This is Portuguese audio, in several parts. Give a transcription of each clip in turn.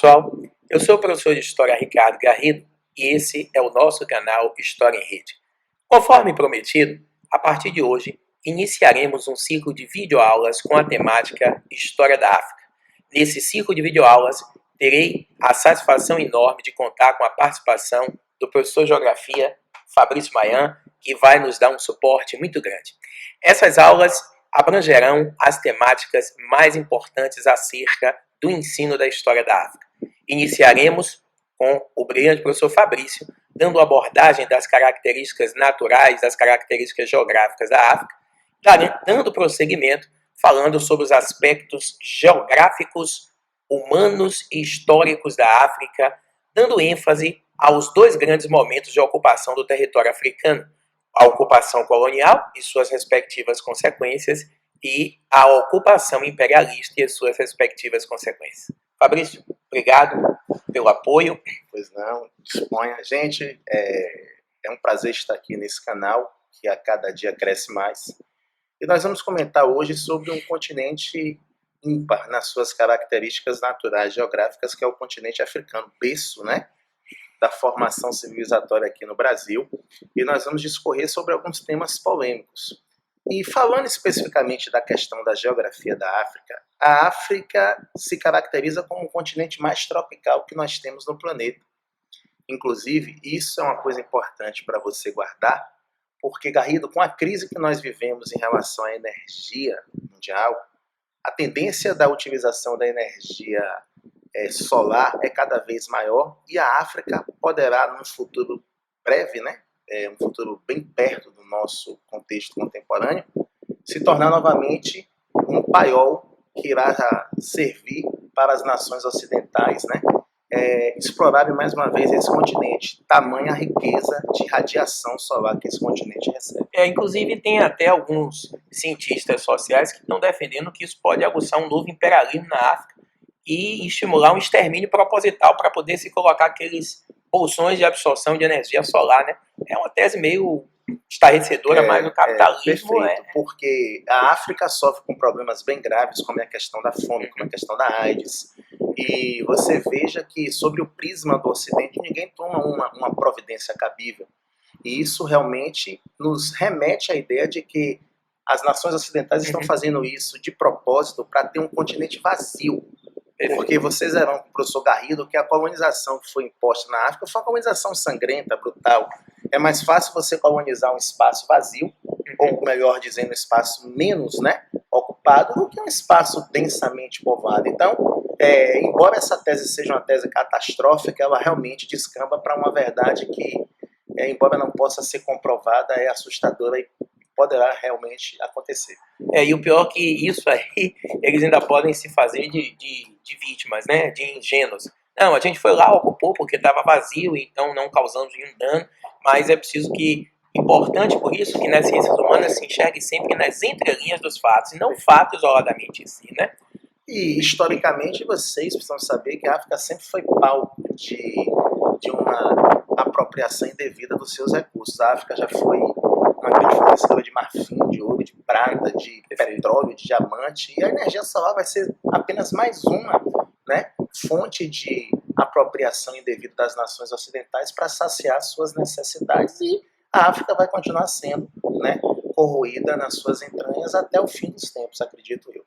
pessoal, eu sou o professor de História Ricardo Garrido e esse é o nosso canal História em Rede. Conforme prometido, a partir de hoje iniciaremos um ciclo de videoaulas com a temática História da África. Nesse ciclo de videoaulas terei a satisfação enorme de contar com a participação do professor de Geografia Fabrício Mayan, que vai nos dar um suporte muito grande. Essas aulas abrangerão as temáticas mais importantes acerca do ensino da história da África. Iniciaremos com o brilhante professor Fabrício, dando abordagem das características naturais, das características geográficas da África, dando prosseguimento, falando sobre os aspectos geográficos, humanos e históricos da África, dando ênfase aos dois grandes momentos de ocupação do território africano, a ocupação colonial e suas respectivas consequências e a ocupação imperialista e as suas respectivas consequências. Fabrício, obrigado pelo apoio. Pois não, disponha. Gente, é um prazer estar aqui nesse canal, que a cada dia cresce mais. E nós vamos comentar hoje sobre um continente ímpar nas suas características naturais geográficas, que é o continente africano, berço, né, da formação civilizatória aqui no Brasil. E nós vamos discorrer sobre alguns temas polêmicos. E falando especificamente da questão da geografia da África, a África se caracteriza como o continente mais tropical que nós temos no planeta. Inclusive, isso é uma coisa importante para você guardar, porque, Garrido, com a crise que nós vivemos em relação à energia mundial, a tendência da utilização da energia solar é cada vez maior e a África poderá, num futuro breve, né, um futuro bem perto do nosso contexto contemporâneo, se tornar novamente um paiol que irá servir para as nações ocidentais, né, explorarem mais uma vez esse continente, tamanha riqueza de radiação solar que esse continente recebe. Inclusive tem até alguns cientistas sociais que estão defendendo que isso pode aguçar um novo imperialismo na África e estimular um extermínio proposital para poder se colocar aqueles bolsões de absorção de energia solar, né? É uma tese meio estarrecedora, mas o capitalismo perfeito, porque a África sofre com problemas bem graves, como é a questão da fome, como é a questão da AIDS. E você veja que, sobre o prisma do Ocidente, ninguém toma uma providência cabível. E isso realmente nos remete à ideia de que as nações ocidentais estão fazendo isso de propósito para ter um continente vazio. Porque vocês verão com o professor Garrido que a colonização que foi imposta na África foi uma colonização sangrenta, brutal. É mais fácil você colonizar um espaço vazio, ou melhor dizendo, um espaço menos, né, ocupado, do que um espaço densamente povoado. Então, embora essa tese seja uma tese catastrófica, ela realmente descamba para uma verdade que, embora não possa ser comprovada, é assustadora e poderá realmente acontecer. E o pior é que isso aí, eles ainda podem se fazer de vítimas, né? De ingênuos. Não, a gente foi lá, ocupou porque estava vazio, então não causamos nenhum dano, mas é preciso que, importante por isso, que nas ciências humanas se enxergue sempre nas entrelinhas dos fatos, e não fatos isoladamente em si, né? E, historicamente, vocês precisam saber que a África sempre foi palco de uma apropriação indevida dos seus recursos. A África já foi uma grande fornecedora de marfim, de ouro, de prata, de petróleo, de diamante, e a energia solar vai ser apenas mais uma, né, fonte de apropriação indevida das nações ocidentais para saciar suas necessidades, e a África vai continuar sendo, né, corroída nas suas entranhas até o fim dos tempos, acredito eu.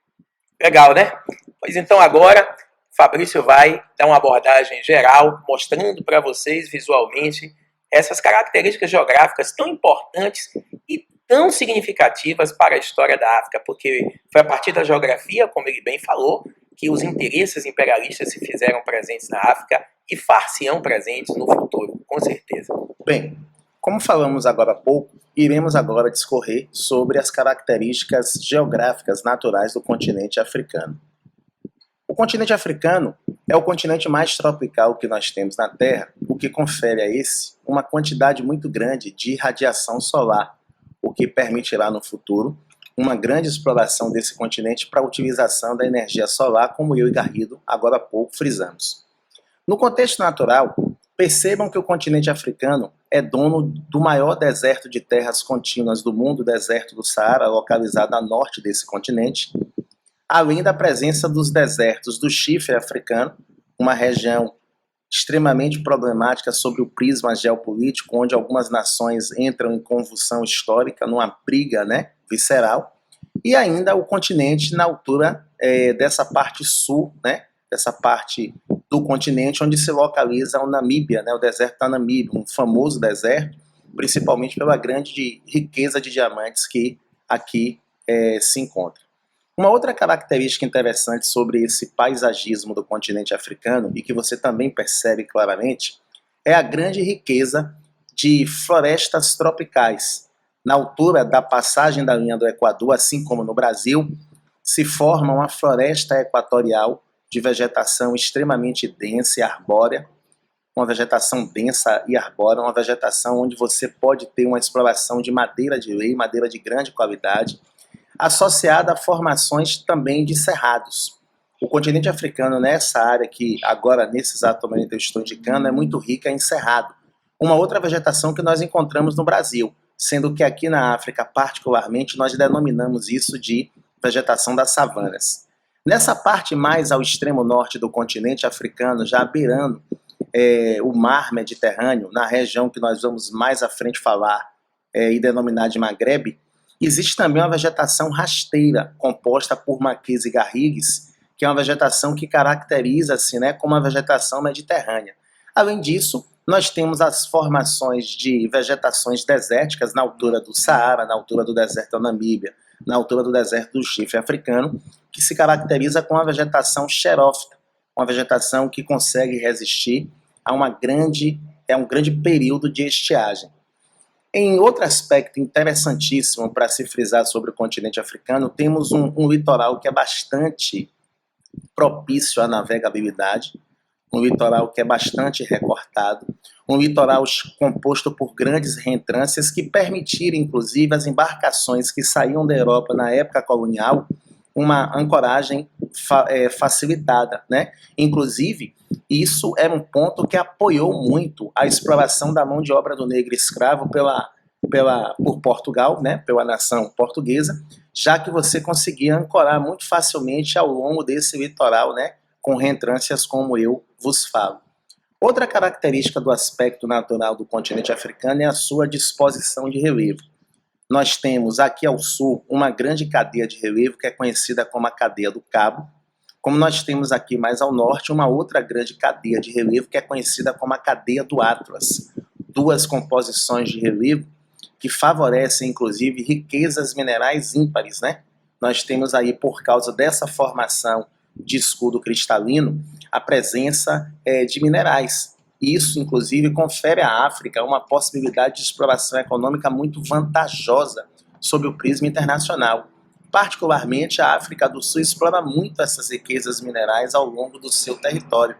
Legal, né? Pois então agora Fabrício vai dar uma abordagem geral, mostrando para vocês visualmente essas características geográficas tão importantes e tão significativas para a história da África, porque foi a partir da geografia, como ele bem falou, que os interesses imperialistas se fizeram presentes na África e far-se-ão presentes no futuro, com certeza. Bem, como falamos agora há pouco, iremos agora discorrer sobre as características geográficas naturais do continente africano. O continente africano é o continente mais tropical que nós temos na Terra, o que confere a esse uma quantidade muito grande de radiação solar, o que permitirá no futuro uma grande exploração desse continente para a utilização da energia solar, como eu e Garrido agora há pouco frisamos. No contexto natural, percebam que o continente africano é dono do maior deserto de terras contínuas do mundo, o deserto do Saara, localizado a norte desse continente, além da presença dos desertos do chifre africano, uma região extremamente problemática sobre o prisma geopolítico, onde algumas nações entram em convulsão histórica, numa briga, né, visceral, e ainda o continente na altura dessa parte sul, né, dessa parte do continente onde se localiza o Namíbia, né, o deserto da Namíbia, um famoso deserto, principalmente pela grande riqueza de diamantes que aqui se encontra. Uma outra característica interessante sobre esse paisagismo do continente africano, e que você também percebe claramente, é a grande riqueza de florestas tropicais. Na altura da passagem da linha do Equador, assim como no Brasil, se forma uma floresta equatorial de vegetação extremamente densa e arbórea, uma vegetação densa e arbórea, uma vegetação onde você pode ter uma exploração de madeira de lei, madeira de grande qualidade, associada a formações também de cerrados. O continente africano, nessa área que agora, nesse exato momento eu estou indicando, é muito rica em cerrado. Uma outra vegetação que nós encontramos no Brasil, sendo que aqui na África, particularmente, nós denominamos isso de vegetação das savanas. Nessa parte mais ao extremo norte do continente africano, já beirando o mar Mediterrâneo, na região que nós vamos mais à frente falar e denominar de Maghreb, existe também uma vegetação rasteira, composta por maquis e garrigues, que é uma vegetação que caracteriza-se, né, como uma vegetação mediterrânea. Além disso, nós temos as formações de vegetações desérticas na altura do Saara, na altura do deserto da Namíbia, na altura do deserto do Chifre africano, que se caracteriza com a vegetação xerófita, uma vegetação que consegue resistir a um grande período de estiagem. Em outro aspecto interessantíssimo para se frisar sobre o continente africano, temos um litoral que é bastante propício à navegabilidade, um litoral que é bastante recortado, um litoral composto por grandes reentrâncias que permitiram, inclusive, às embarcações que saíam da Europa na época colonial, uma ancoragem facilitada, né? Inclusive, isso era um ponto que apoiou muito a exploração da mão de obra do negro escravo por Portugal, né? Pela nação portuguesa, já que você conseguia ancorar muito facilmente ao longo desse litoral, né? Com reentrâncias como eu vos falo. Outra característica do aspecto natural do continente africano é a sua disposição de relevo. Nós temos aqui ao sul uma grande cadeia de relevo que é conhecida como a cadeia do Cabo, como nós temos aqui mais ao norte uma outra grande cadeia de relevo que é conhecida como a cadeia do Atlas. Duas composições de relevo que favorecem, inclusive, riquezas minerais ímpares, né? Nós temos aí, por causa dessa formação de escudo cristalino, a presença de minerais. Isso, inclusive, confere à África uma possibilidade de exploração econômica muito vantajosa sob o prisma internacional. Particularmente, a África do Sul explora muito essas riquezas minerais ao longo do seu território.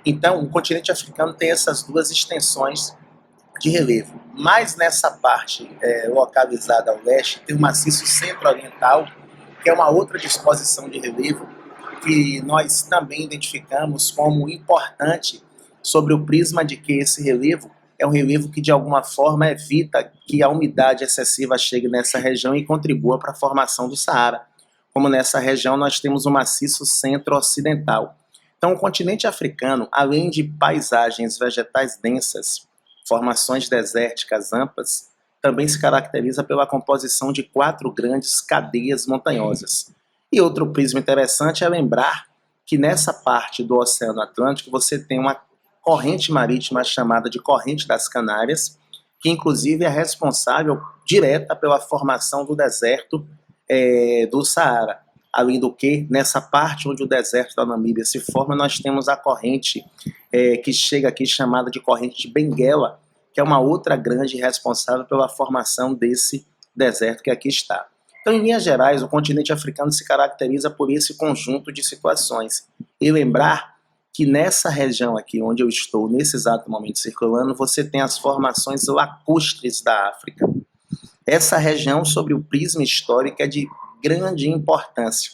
Então, o continente africano tem essas duas extensões de relevo. Mas nessa parte localizada ao leste, tem o maciço centro-oriental, que é uma outra disposição de relevo que nós também identificamos como importante sobre o prisma de que esse relevo é um relevo que de alguma forma evita que a umidade excessiva chegue nessa região e contribua para a formação do Saara. Como nessa região nós temos o maciço centro-ocidental. Então o continente africano, além de paisagens vegetais densas, formações desérticas amplas, também se caracteriza pela composição de 4 grandes cadeias montanhosas. E outro prisma interessante é lembrar que nessa parte do Oceano Atlântico você tem uma corrente marítima chamada de Corrente das Canárias, que inclusive é responsável direta pela formação do deserto do Saara. Além do que, nessa parte onde o deserto da Namíbia se forma, nós temos a corrente que chega aqui chamada de Corrente de Benguela, que é uma outra grande responsável pela formação desse deserto que aqui está. Então, em linhas gerais, o continente africano se caracteriza por esse conjunto de situações. E lembrar que nessa região aqui, onde eu estou, nesse exato momento circulando, você tem as formações lacustres da África. Essa região, sobre o prisma histórico, é de grande importância.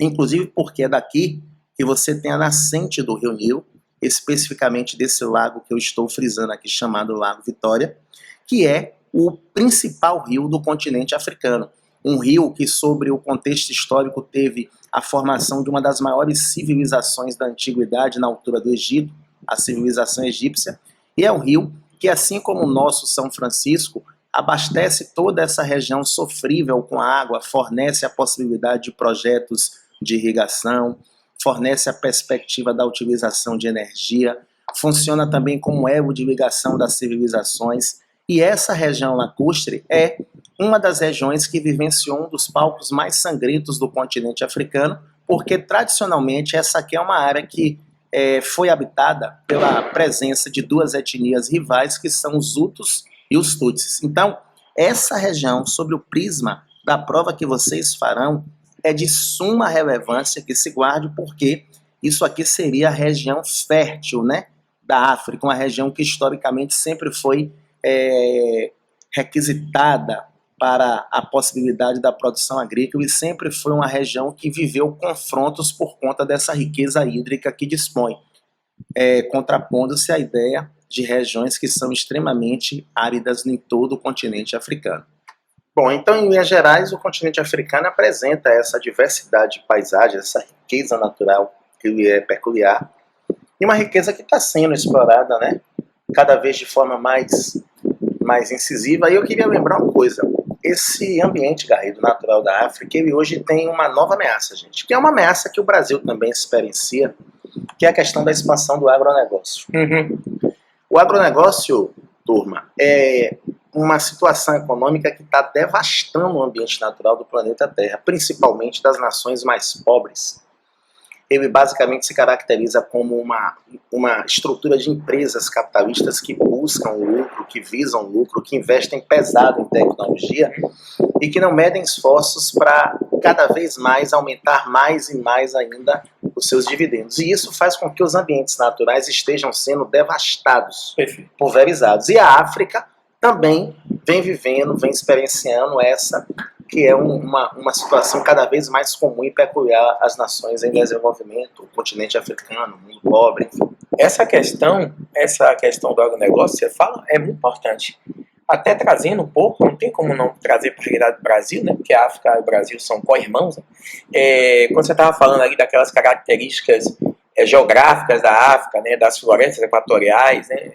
Inclusive porque é daqui que você tem a nascente do Rio Nilo, especificamente desse lago que eu estou frisando aqui, chamado Lago Vitória, que é o principal rio do continente africano. um rio que, sobre o contexto histórico, teve a formação de uma das maiores civilizações da antiguidade na altura do Egito, a civilização egípcia, e é um rio que, assim como o nosso São Francisco, abastece toda essa região sofrível com água, fornece a possibilidade de projetos de irrigação, fornece a perspectiva da utilização de energia, funciona também como elo de ligação das civilizações, e essa região lacustre é uma das regiões que vivenciou um dos palcos mais sangrentos do continente africano, porque tradicionalmente essa aqui é uma área que foi habitada pela presença de duas etnias rivais, que são os Hutus e os Tutsis. Então, essa região, sobre o prisma da prova que vocês farão, é de suma relevância que se guarde, porque isso aqui seria a região fértil, né, da África, uma região que historicamente sempre foi requisitada para a possibilidade da produção agrícola e sempre foi uma região que viveu confrontos por conta dessa riqueza hídrica que dispõe, contrapondo-se à ideia de regiões que são extremamente áridas em todo o continente africano. Bom, então, em linhas gerais, o continente africano apresenta essa diversidade de paisagens, essa riqueza natural que lhe é peculiar, e uma riqueza que está sendo explorada, né, cada vez de forma mais incisiva. E eu queria lembrar uma coisa: esse ambiente, Garrido, natural da África, ele hoje tem uma nova ameaça, gente, que é uma ameaça que o Brasil também experiencia, que é a questão da expansão do agronegócio. O agronegócio, turma, é uma situação econômica que está devastando o ambiente natural do planeta Terra, principalmente das nações mais pobres. Ele basicamente se caracteriza como uma estrutura de empresas capitalistas que buscam lucro, que visam lucro, que investem pesado em tecnologia e que não medem esforços para cada vez mais aumentar mais e mais ainda os seus dividendos. E isso faz com que os ambientes naturais estejam sendo devastados, pulverizados. E a África também vem vivendo, vem experienciando essa, que é uma situação cada vez mais comum e peculiar às nações em desenvolvimento, o continente africano, o mundo pobre. Essa questão do agronegócio, você fala, é muito importante. Até trazendo um pouco, não tem como não trazer para a realidade do Brasil, né? Porque a África e o Brasil são co-irmãos. Né? Quando você estava falando ali daquelas características geográficas da África, né? Das florestas equatoriais, né?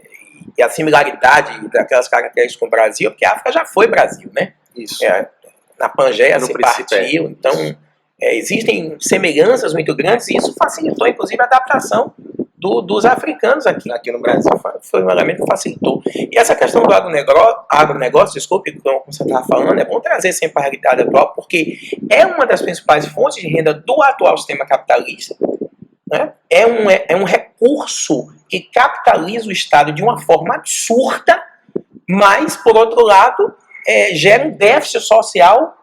E a similaridade daquelas características com o Brasil, porque a África já foi Brasil, né? Isso. Na Pangeia se partiu, então existem semelhanças muito grandes e isso facilitou, inclusive, a adaptação dos africanos aqui no Brasil. Foi um elemento que facilitou. E essa questão do agronegócio, desculpe, como você estava falando, é bom trazer sempre para a realidade atual, porque é uma das principais fontes de renda do atual sistema capitalista. Né? É um recurso que capitaliza o Estado de uma forma absurda, mas, por outro lado, gera um déficit social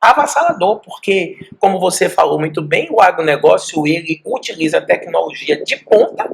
avassalador, porque, como você falou muito bem, o agronegócio ele utiliza tecnologia de ponta,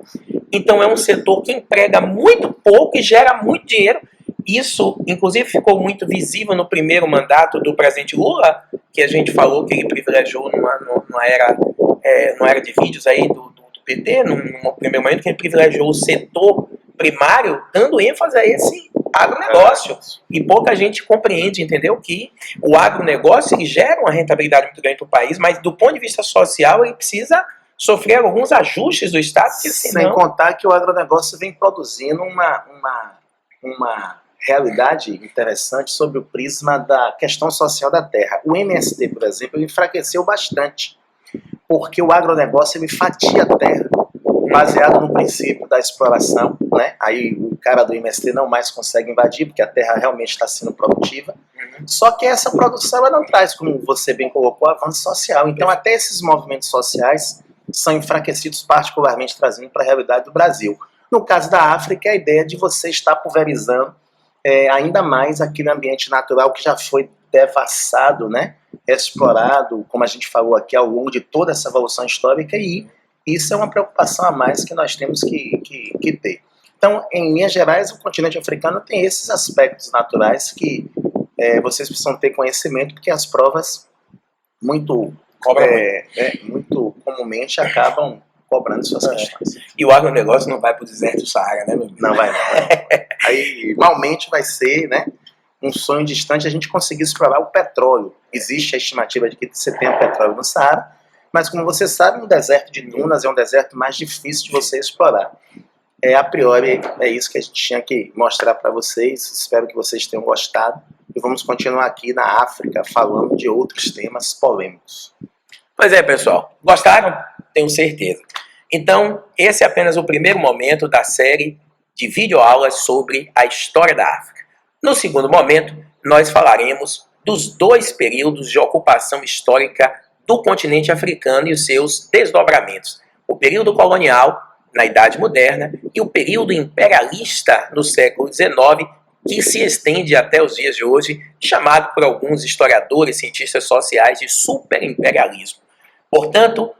então é um setor que emprega muito pouco e gera muito dinheiro. Isso, inclusive, ficou muito visível no primeiro mandato do presidente Lula, que a gente falou que ele privilegiou numa era de vídeos aí do PT, no primeiro momento, que ele privilegiou o setor primário, dando ênfase a esse agronegócio. E pouca gente compreende, entendeu? Que o agronegócio ele gera uma rentabilidade muito grande para o país, mas do ponto de vista social ele precisa sofrer alguns ajustes do Estado. Senão... Sem contar que o agronegócio vem produzindo uma realidade interessante sobre o prisma da questão social da terra. O MST, por exemplo, enfraqueceu bastante, porque o agronegócio ele fatia a terra, baseado no princípio da exploração, né? Aí o cara do MST não mais consegue invadir, porque a terra realmente está sendo produtiva. Só que essa produção ela não traz, como você bem colocou, avanço social. Então até esses movimentos sociais são enfraquecidos, particularmente trazendo para a realidade do Brasil. No caso da África, é a ideia de você estar pulverizando ainda mais aquele ambiente natural que já foi devassado, né? Explorado, como a gente falou aqui, ao longo de toda essa evolução histórica, e isso é uma preocupação a mais que nós temos que ter. Então, em linhas gerais, o continente africano tem esses aspectos naturais que vocês precisam ter conhecimento, porque as provas muito comumente acabam cobrando suas questões. E o agronegócio não vai para o deserto do Saara, né, meu amigo? Não vai não. Aí, malmente vai ser, né, um sonho distante a gente conseguir explorar o petróleo. Existe a estimativa de que você tenha petróleo no Saara, mas como você sabe, um deserto de dunas é um deserto mais difícil de você explorar. A priori, é isso que a gente tinha que mostrar para vocês. Espero que vocês tenham gostado. E vamos continuar aqui na África falando de outros temas polêmicos. Pois é, pessoal. Gostaram? Tenho certeza. Então, esse é apenas o primeiro momento da série de videoaulas sobre a história da África. No segundo momento, nós falaremos dos 2 períodos de ocupação histórica do continente africano e os seus desdobramentos. O período colonial, na Idade Moderna, e o período imperialista no século XIX, que se estende até os dias de hoje, chamado por alguns historiadores e cientistas sociais de superimperialismo. Portanto,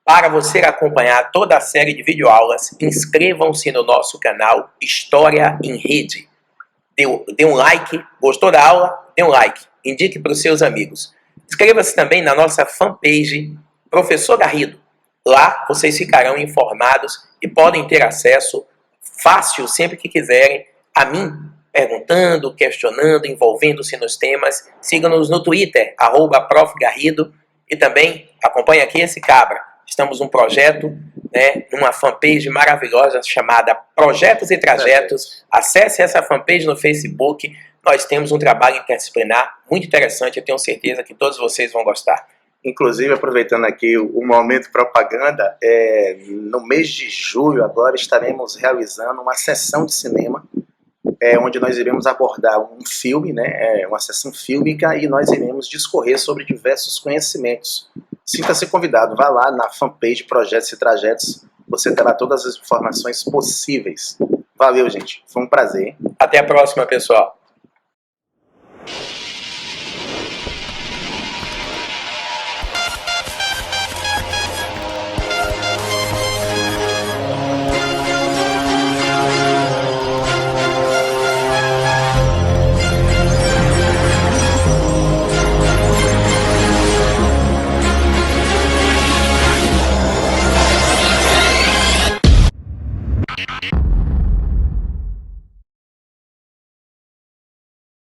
para você acompanhar toda a série de videoaulas, inscrevam-se no nosso canal História em Rede. Dê um like, gostou da aula? Dê um like, indique para os seus amigos. Inscreva-se também na nossa fanpage Professor Garrido. Lá vocês ficarão informados e podem ter acesso fácil, sempre que quiserem, a mim, perguntando, questionando, envolvendo-se nos temas. Siga-nos no Twitter, @Prof. Garrido, e também acompanhe aqui esse cabra. Estamos num projeto, numa fanpage maravilhosa chamada Projetos e Trajetos. Acesse essa fanpage no Facebook. Nós temos um trabalho interdisciplinar muito interessante. Eu tenho certeza que todos vocês vão gostar. Inclusive, aproveitando aqui o momento propaganda, no mês de julho agora estaremos realizando uma sessão de cinema, onde nós iremos abordar um filme, uma sessão fílmica, e nós iremos discorrer sobre diversos conhecimentos. Sinta-se convidado, vá lá na fanpage Projetos e Trajetos, você terá todas as informações possíveis. Valeu, gente, foi um prazer. Até a próxima, pessoal.